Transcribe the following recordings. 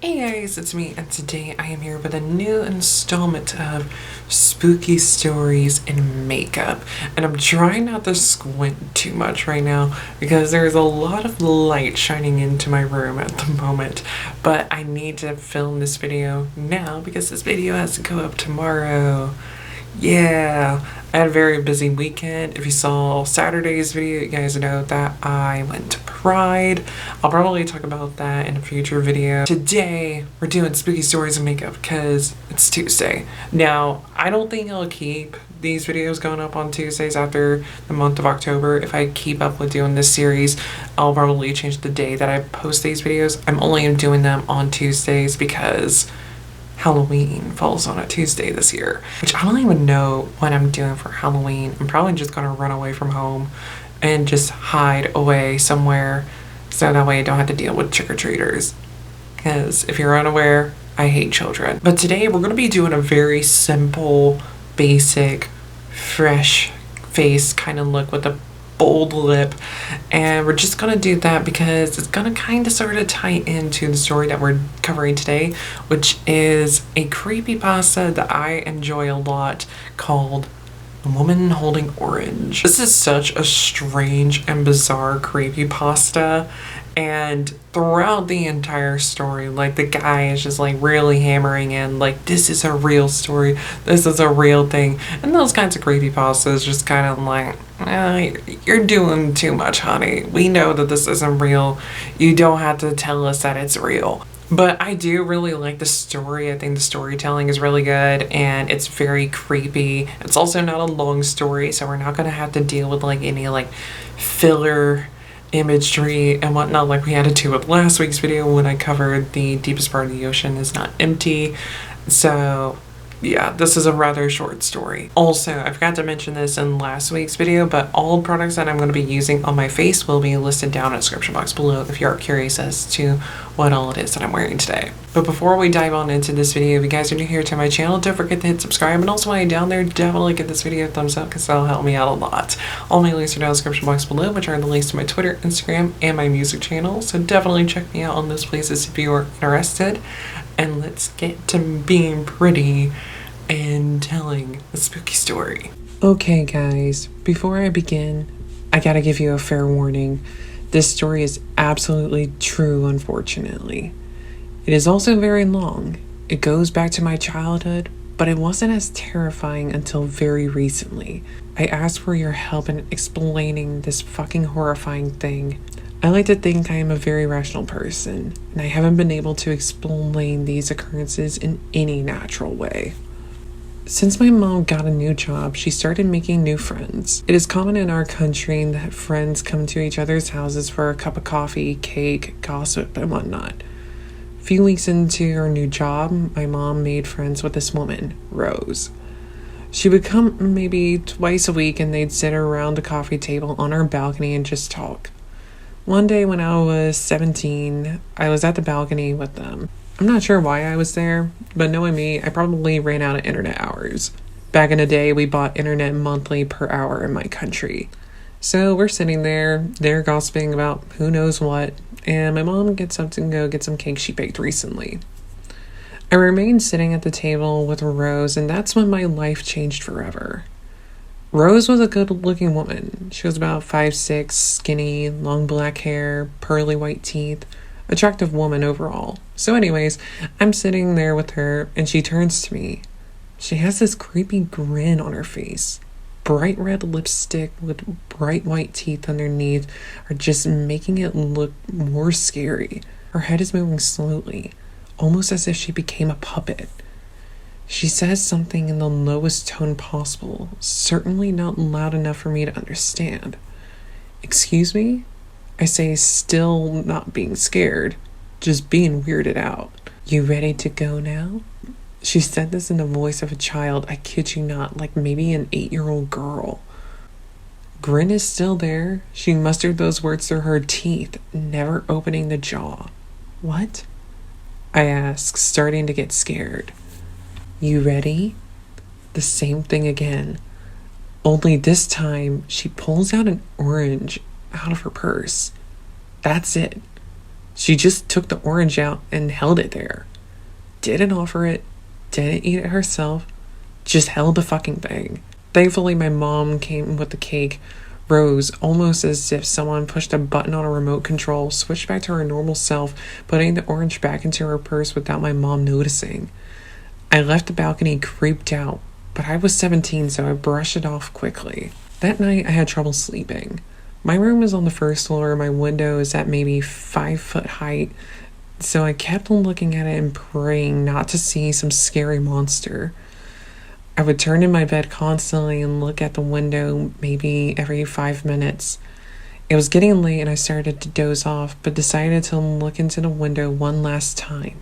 Hey guys, it's me, and today I am here with a new installment of spooky stories in makeup. And I'm trying not to squint too much right now because there's a lot of light shining into my room at the moment. But I need to film this video now because this video has to go up tomorrow. Yeah, I had a very busy weekend. If you saw Saturday's video, you guys know that I went to Pride. I'll probably talk about that in a future video. Today, we're doing spooky stories and makeup because it's Tuesday. Now, I don't think I'll keep these videos going up on Tuesdays after the month of October. If I keep up with doing this series, I'll probably change the day that I post these videos. I'm only doing them on Tuesdays because Halloween falls on a Tuesday this year, which I don't even know what I'm doing for Halloween. I'm probably just gonna run away from home and just hide away somewhere so that way I don't have to deal with trick-or-treaters. Because if you're unaware, I hate children. But today we're gonna be doing a very simple, basic, fresh face kind of look with a bold lip, and we're just gonna do that because it's gonna kind of sort of tie into the story that we're covering today, which is a creepypasta that I enjoy a lot called The Woman Holding Orange. This is such a strange and bizarre creepypasta, and throughout the entire story, like, the guy is just like really hammering in like, this is a real story, this is a real thing, and those kinds of creepypastas just kind of like, you're doing too much, honey. We know that this isn't real. You don't have to tell us that it's real. But I do really like the story. I think the storytelling is really good and it's very creepy. It's also not a long story, so we're not gonna have to deal with like any like filler imagery and whatnot like we had to do with last week's video when I covered the deepest part of the ocean is not empty. So yeah, this is a rather short story. Also, I forgot to mention this in last week's video, but all products that I'm going to be using on my face will be listed down in the description box below if you are curious as to what all it is that I'm wearing today. But before we dive on into this video, if you guys are new here to my channel, don't forget to hit subscribe, and also while you're down there, definitely give this video a thumbs up because that'll help me out a lot. All my links are down in the description box below, which are the links to my Twitter, Instagram, and my music channel, so definitely check me out on those places if you are interested. And let's get to being pretty and telling a spooky story. Okay guys, before I begin, I gotta give you a fair warning. This story is absolutely true, unfortunately. It is also very long. It goes back to my childhood, but it wasn't as terrifying until very recently. I asked for your help in explaining this fucking horrifying thing. I like to think I am a very rational person, and I haven't been able to explain these occurrences in any natural way. Since my mom got a new job, she started making new friends. It is common in our country that friends come to each other's houses for a cup of coffee, cake, gossip, and whatnot. A few weeks into her new job, my mom made friends with this woman, Rose. She would come maybe twice a week and they'd sit around the coffee table on our balcony and just talk. One day when I was 17, I was at the balcony with them. I'm not sure why I was there, but knowing me, I probably ran out of internet hours. Back in the day, we bought internet monthly per hour in my country. So we're sitting there, they're gossiping about who knows what, and my mom gets up to go get some cake she baked recently. I remained sitting at the table with Rose, and that's when my life changed forever. Rose was a good-looking woman. She was about 5'6", skinny, long black hair, pearly white teeth, attractive woman overall. So anyways, I'm sitting there with her, and she turns to me. She has this creepy grin on her face. Bright red lipstick with bright white teeth underneath are just making it look more scary. Her head is moving slowly, almost as if she became a puppet. She says something in the lowest tone possible, certainly not loud enough for me to understand. Excuse me? I say, still not being scared, just being weirded out. You ready to go now? She said this in the voice of a child, I kid you not, like maybe an 8-year-old girl. Grin is still there. She mustered those words through her teeth, never opening the jaw. What? I ask, starting to get scared. You ready? The same thing again. Only this time, she pulls out an orange out of her purse. That's it. She just took the orange out and held it there. Didn't offer it, didn't eat it herself, just held the fucking thing. Thankfully, my mom came with the cake, rose almost as if someone pushed a button on a remote control, switched back to her normal self, putting the orange back into her purse without my mom noticing. I left the balcony creeped out, but I was 17, so I brushed it off quickly. That night, I had trouble sleeping. My room is on the first floor, my window is at maybe 5 foot height, so I kept on looking at it and praying not to see some scary monster. I would turn in my bed constantly and look at the window maybe every 5 minutes. It was getting late and I started to doze off, but decided to look into the window one last time.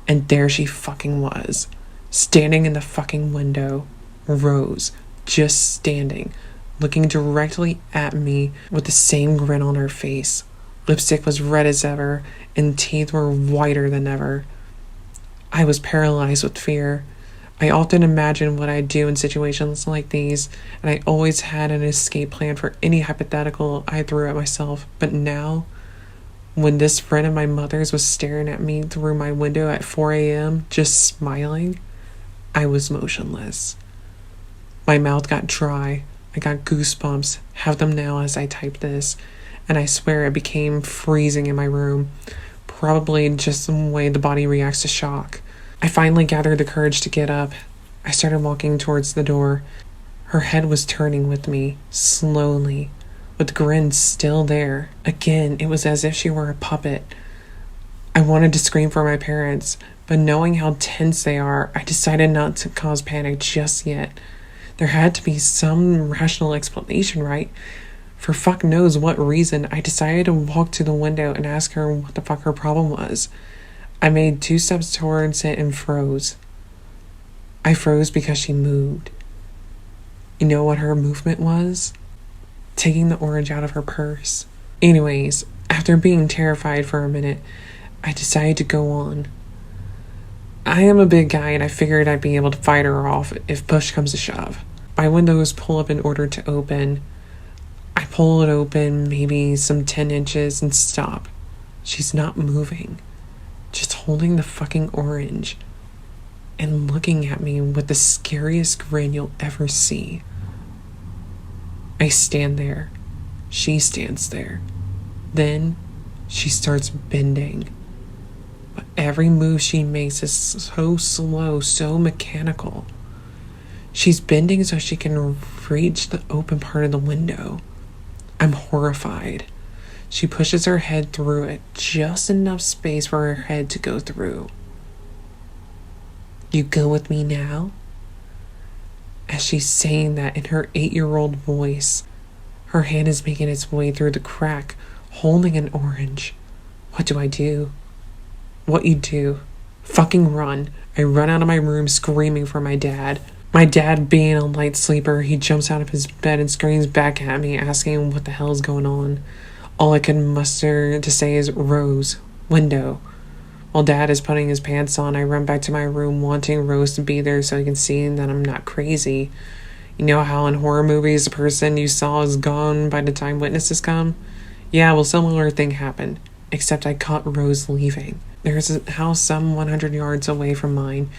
And there she fucking was, standing in the fucking window, Rose, just standing, looking directly at me with the same grin on her face. Lipstick was red as ever, and teeth were whiter than ever. I was paralyzed with fear. I often imagine what I'd do in situations like these, and I always had an escape plan for any hypothetical I threw at myself. But now, when this friend of my mother's was staring at me through my window at 4 a.m., just smiling, I was motionless. My mouth got dry. I got goosebumps, have them now as I type this, and I swear it became freezing in my room, probably just the way the body reacts to shock. I finally gathered the courage to get up. I started walking towards the door. Her head was turning with me, slowly, with the grin still there. Again, it was as if she were a puppet. I wanted to scream for my parents, but knowing how tense they are, I decided not to cause panic just yet. There had to be some rational explanation, right? For fuck knows what reason, I decided to walk to the window and ask her what the fuck her problem was. I made 2 steps towards it and froze. I froze because she moved. You know what her movement was? Taking the orange out of her purse. Anyways, after being terrified for a minute, I decided to go on. I am a big guy and I figured I'd be able to fight her off if push comes to shove. My windows pull up in order to open. I pull it open maybe some 10 inches and stop. She's not moving. Just holding the fucking orange and looking at me with the scariest grin you'll ever see. I stand there. She stands there. Then she starts bending. But every move she makes is so slow, so mechanical. She's bending so she can reach the open part of the window. I'm horrified. She pushes her head through it, just enough space for her head to go through. You go with me now? As she's saying that in her 8-year-old voice, her hand is making its way through the crack, holding an orange. What do I do? What you do? Fucking run. I run out of my room screaming for my dad. My dad, being a light sleeper, he jumps out of his bed and screams back at me, asking what the hell is going on. All I can muster to say is, Rose, window. While Dad is putting his pants on, I run back to my room wanting Rose to be there so he can see that I'm not crazy. You know how in horror movies the person you saw is gone by the time witnesses come? Yeah, well, similar thing happened, except I caught Rose leaving. There's a house some 100 yards away from mine,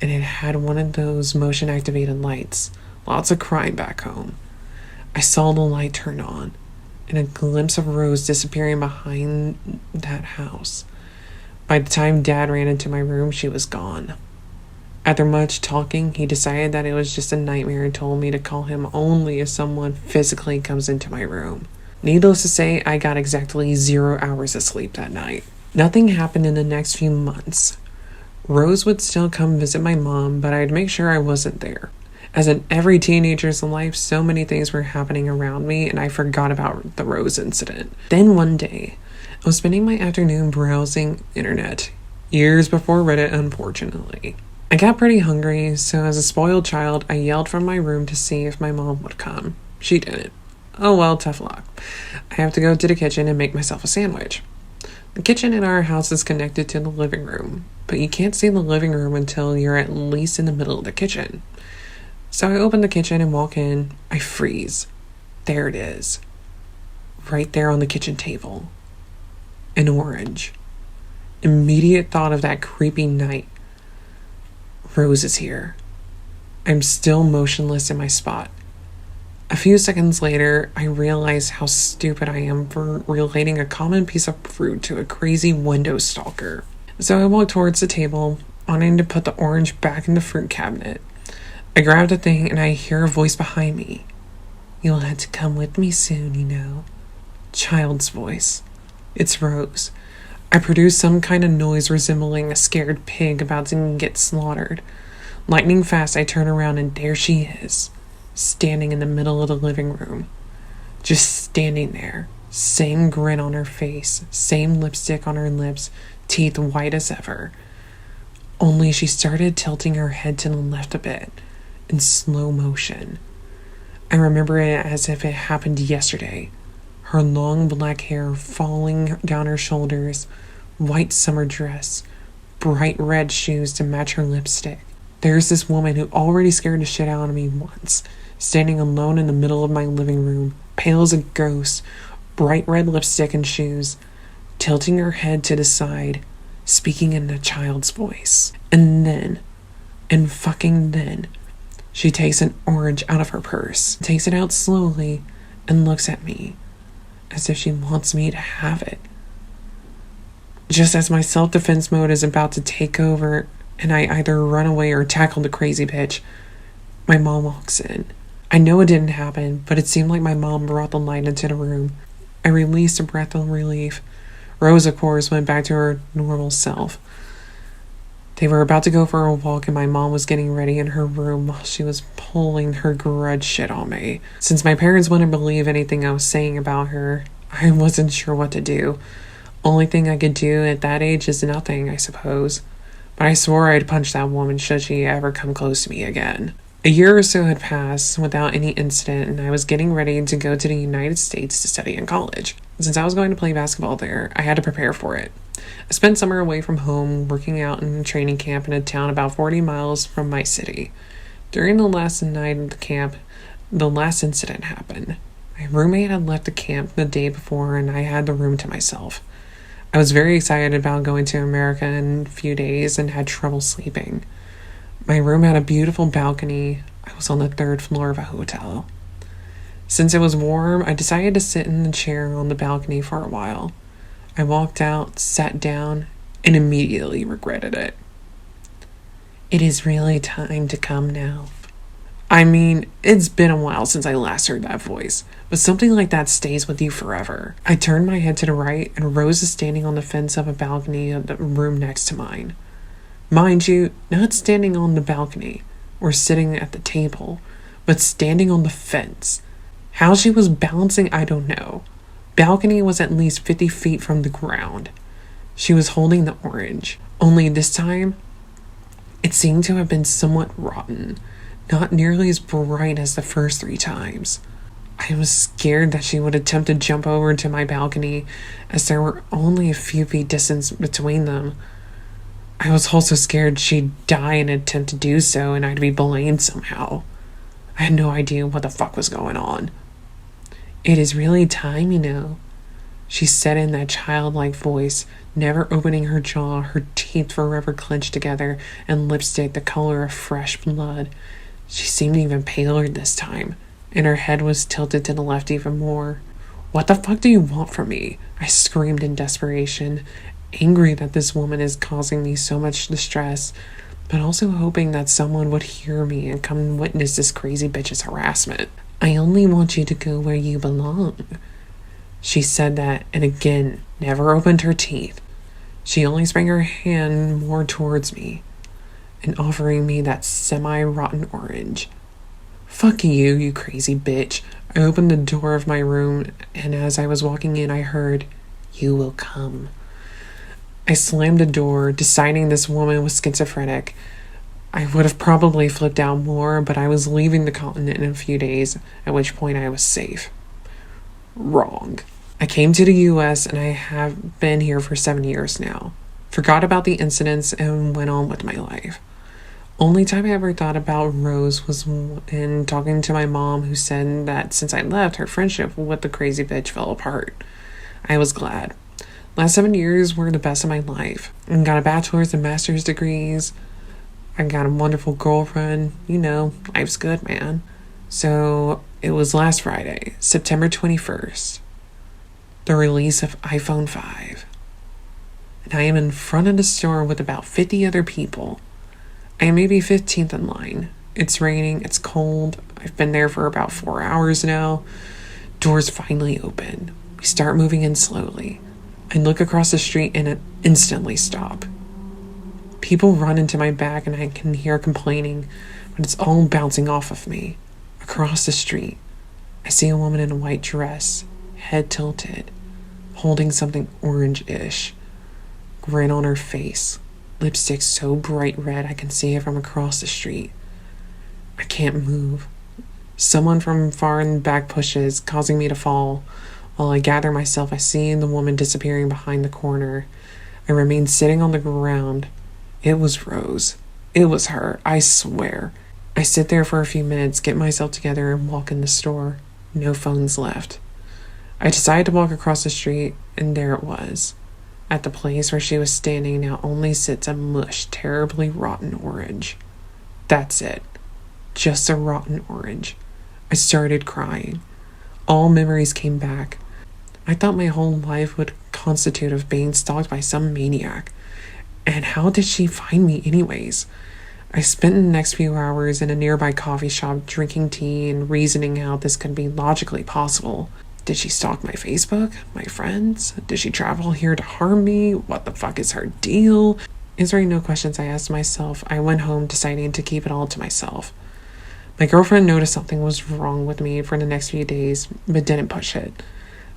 and it had one of those motion-activated lights. Lots of crime back home. I saw the light turn on, and a glimpse of Rose disappearing behind that house. By the time Dad ran into my room, she was gone. After much talking, he decided that it was just a nightmare and told me to call him only if someone physically comes into my room. Needless to say, I got exactly 0 hours of sleep that night. Nothing happened in the next few months. Rose would still come visit my mom, but I'd make sure I wasn't there. As in every teenager's life, so many things were happening around me, and I forgot about the Rose incident. Then one day, I was spending my afternoon browsing internet. Years before Reddit, unfortunately. I got pretty hungry, so as a spoiled child, I yelled from my room to see if my mom would come. She didn't. Oh well, tough luck. I have to go to the kitchen and make myself a sandwich. The kitchen in our house is connected to the living room, but you can't see the living room until you're at least in the middle of the kitchen. So I open the kitchen and walk in. I freeze. There it is. Right there on the kitchen table. an orange. Immediate thought of that creepy night. Rose is here. I'm still motionless in my spot. A few seconds later, I realize how stupid I am for relating a common piece of fruit to a crazy window stalker. So I walk towards the table, wanting to put the orange back in the fruit cabinet. I grab the thing and I hear a voice behind me. You'll have to come with me soon, you know. Child's voice. It's Rose. I produce some kind of noise resembling a scared pig about to get slaughtered. Lightning fast, I turn around and there she is, standing in the middle of the living room. Just standing there. Same grin on her face, same lipstick on her lips, teeth white as ever. Only she started tilting her head to the left a bit, in slow motion. I remember it as if it happened yesterday. Her long black hair falling down her shoulders, white summer dress, bright red shoes to match her lipstick. There's this woman who already scared the shit out of me once, standing alone in the middle of my living room, pale as a ghost, bright red lipstick and shoes, tilting her head to the side, speaking in a child's voice. And then, she takes an orange out of her purse, takes it out slowly, and looks at me, as if she wants me to have it. Just as my self-defense mode is about to take over, and I either run away or tackle the crazy bitch, my mom walks in. I know it didn't happen, but it seemed like my mom brought the light into the room. I released a breath of relief. Rose, of course, went back to her normal self. They were about to go for a walk and my mom was getting ready in her room while she was pulling her grudge shit on me. Since my parents wouldn't believe anything I was saying about her, I wasn't sure what to do. Only thing I could do at that age is nothing, I suppose. But I swore I'd punch that woman should she ever come close to me again. A year or so had passed without any incident, and I was getting ready to go to the United States to study in college. Since I was going to play basketball there, I had to prepare for it. I spent summer away from home, working out in a training camp in a town about 40 miles from my city. During the last night of the camp, the last incident happened. My roommate had left the camp the day before, and I had the room to myself. I was very excited about going to America in a few days and had trouble sleeping. My room had a beautiful balcony. I was on the 3rd floor of a hotel. Since it was warm, I decided to sit in the chair on the balcony for a while. I walked out, sat down, and immediately regretted it. It is really time to come now. I mean, it's been a while since I last heard that voice, but something like that stays with you forever. I turned my head to the right, and Rose is standing on the fence of a balcony of the room next to mine. Mind you, not standing on the balcony or sitting at the table, but standing on the fence. How she was balancing, I don't know. Balcony was at least 50 feet from the ground. She was holding the orange, only this time, it seemed to have been somewhat rotten, not nearly as bright as the first 3 times. I was scared that she would attempt to jump over to my balcony, as there were only a few feet distance between them. I was also scared she'd die in an attempt to do so and I'd be blamed somehow. I had no idea what the fuck was going on. It is really time, you know, she said in that childlike voice, never opening her jaw, her teeth forever clenched together, and lipstick the color of fresh blood. She seemed even paler this time, and her head was tilted to the left even more. What the fuck do you want from me? I screamed in desperation, angry that this woman is causing me so much distress, but also hoping that someone would hear me and come witness this crazy bitch's harassment. I only want you to go where you belong. She said that, and again, never opened her teeth. She only sprang her hand more towards me, and offering me that semi-rotten orange. Fuck you, you crazy bitch. I opened the door of my room, and as I was walking in, I heard, "You will come." I slammed the door, deciding this woman was schizophrenic. I would have probably flipped out more, but I was leaving the continent in a few days, at which point I was safe. Wrong. I came to the US and I have been here for 7 years now. Forgot about the incidents and went on with my life. Only time I ever thought about Rose was in talking to my mom, who said that since I left, her friendship with the crazy bitch fell apart. I was glad. Last 7 years were the best of my life. I got a bachelor's and master's degrees. I got a wonderful girlfriend. You know, life's good, man. So it was last Friday, September 21st, the release of iPhone 5. And I am in front of the store with about 50 other people. I am maybe 15th in line. It's raining, it's cold. I've been there for about 4 hours now. Doors finally open. We start moving in slowly. I look across the street and instantly stop. People run into my back and I can hear complaining, but it's all bouncing off of me. Across the street, I see a woman in a white dress, head tilted, holding something orange-ish. Grin on her face, lipstick so bright red I can see it from across the street. I can't move. Someone from far in the back pushes, causing me to fall. While I gather myself, I see the woman disappearing behind the corner. I remain sitting on the ground. It was Rose. It was her, I swear. I sit there for a few minutes, get myself together, and walk in the store. No phones left. I decide to walk across the street, and there it was. At the place where she was standing now only sits a mushed, terribly rotten orange. That's it. Just a rotten orange. I started crying. All memories came back. I thought my whole life would constitute of being stalked by some maniac. And how did she find me anyways? I spent the next few hours in a nearby coffee shop drinking tea and reasoning how this could be logically possible. Did she stalk my Facebook? My friends? Did she travel here to harm me? What the fuck is her deal? Answering no questions I asked myself, I went home deciding to keep it all to myself. My girlfriend noticed something was wrong with me for the next few days, but didn't push it.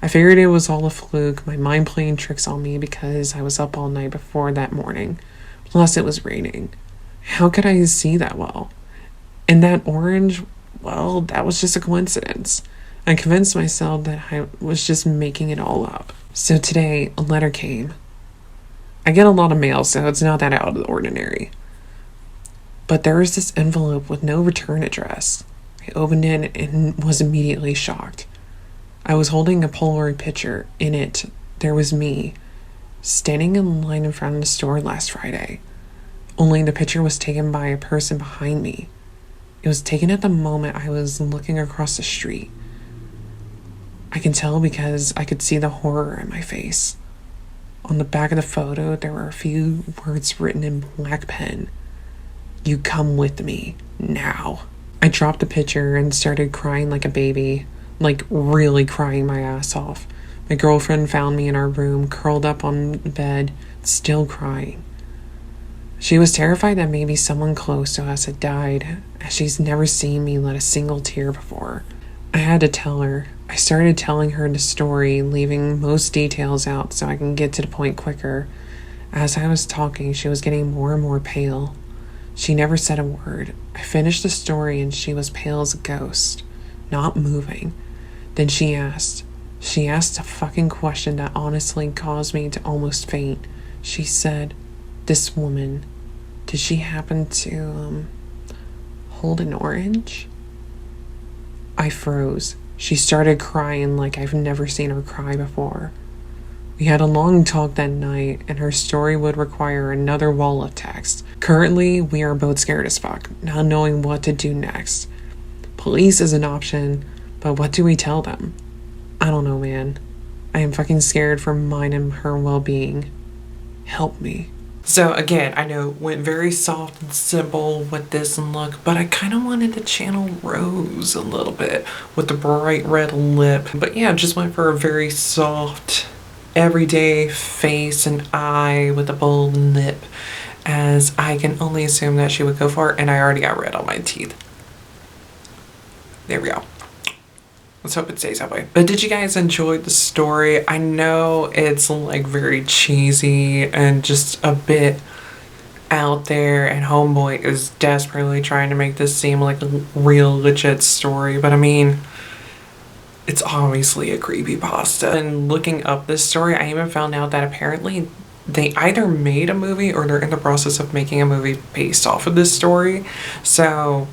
I figured it was all a fluke, my mind playing tricks on me because I was up all night before that morning. Plus it was raining. How could I see that well? And that orange, well, that was just a coincidence. I convinced myself that I was just making it all up. So today, a letter came. I get a lot of mail, so it's not that out of the ordinary. But there was this envelope with no return address. I opened it and was immediately shocked. I was holding a Polaroid picture. In it, there was me, standing in line in front of the store last Friday. Only the picture was taken by a person behind me. It was taken at the moment I was looking across the street. I can tell because I could see the horror in my face. On the back of the photo, there were a few words written in black pen. You come with me, now. I dropped the picture and started crying like a baby, like really crying my ass off. My girlfriend found me in our room, curled up on the bed, still crying. She was terrified that maybe someone close to us had died, as she's never seen me let a single tear before. I had to tell her. I started telling her the story, leaving most details out so I can get to the point quicker. As I was talking, she was getting more and more pale. She never said a word. I finished the story and she was pale as a ghost, not moving. Then she asked a fucking question that honestly caused me to almost faint. She said, this woman, did she happen to, hold an orange? I froze. She started crying like I've never seen her cry before. We had a long talk that night, and her story would require another wall of text. Currently, we are both scared as fuck, not knowing what to do next. Police is an option, but what do we tell them? I don't know, man. I am fucking scared for mine and her well-being. Help me. So again, I know went very soft and simple with this look, but I kind of wanted to channel Rose a little bit with the bright red lip. But yeah, just went for a very soft, everyday face and eye with a bold lip, as I can only assume that she would go for, and I already got red on my teeth. There we go. Let's hope it stays that way. But did you guys enjoy the story? I know it's like very cheesy and just a bit out there, and Homeboy is desperately trying to make this seem like a real legit story, but I mean, it's obviously a creepypasta. And looking up this story, I even found out that apparently they either made a movie or they're in the process of making a movie based off of this story. So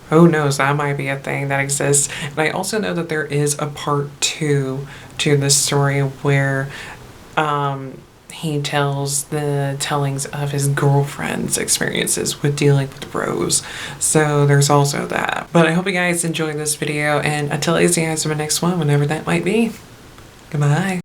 who knows, that might be a thing that exists. And I also know that there is a part 2 to this story where he tells the tellings of his girlfriend's experiences with dealing with Rose. So there's also that. But I hope you guys enjoyed this video, and until I see you guys in my next one, whenever that might be, goodbye.